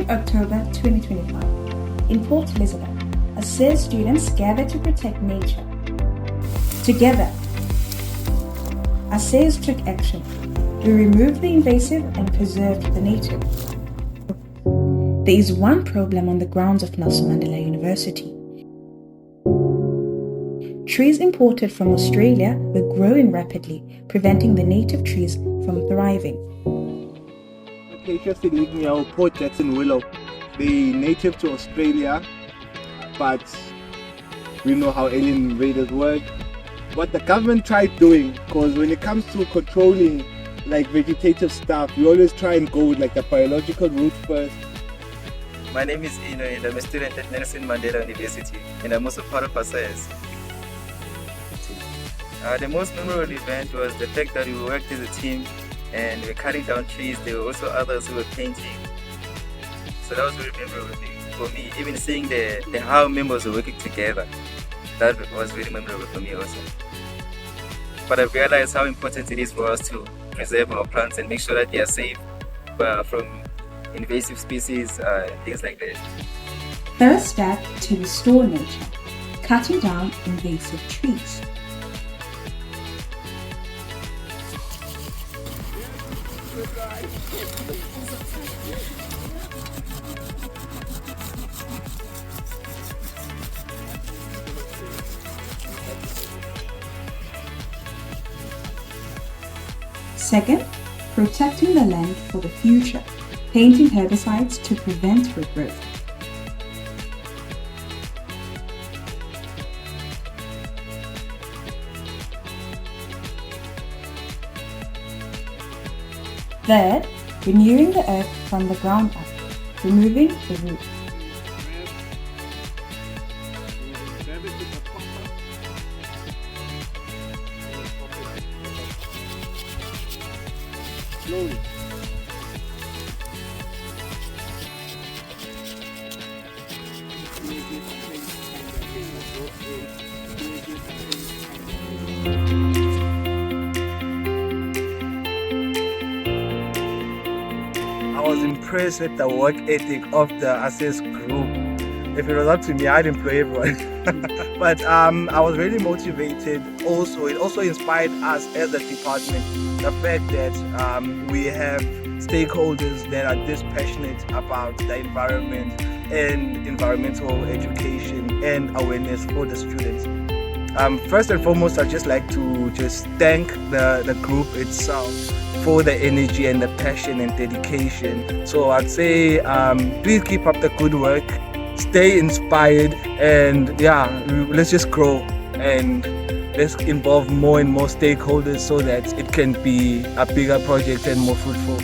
in October 2025, in Port Elizabeth, ASEZ students gather to protect nature. Together, ASEZ took action. We removed the invasive and preserved the native. There is one problem on the grounds of Nelson Mandela University. Trees imported from Australia were growing rapidly, preventing the native trees from thriving. Acacia significant Port Jackson Willow, they native to Australia, but we know how alien invaders work. What the government tried doing, because when it comes to controlling like vegetative stuff, we always try and go with like the biological route first. My name is Ino and I'm a student at Nelson Mandela University, and I'm also part of ASEZ. The most memorable event was the fact that we worked as a team and we were cutting down trees. There were also others who were painting. So that was very memorable for me. Even seeing how members were working together, that was very memorable for me also. But I realized how important it is for us to preserve our plants and make sure that they are safe from invasive species, things like that. First step to restore nature, cutting down invasive trees. Second, protecting the land for the future, painting herbicides to prevent regrowth. Third, renewing the earth from the ground up, removing the root. Slowly. I was impressed with the work ethic of the ASEZ group. If it was up to me, I'd employ everyone. But I was really motivated. Also, it also inspired us as a department. The fact that we have stakeholders that are this passionate about the environment and environmental education and awareness for the students. First and foremost, I'd just like to thank the group itself for the energy and the passion and dedication. So I'd say please keep up the good work, stay inspired, and yeah, let's just grow and let's involve more and more stakeholders so that it can be a bigger project and more fruitful.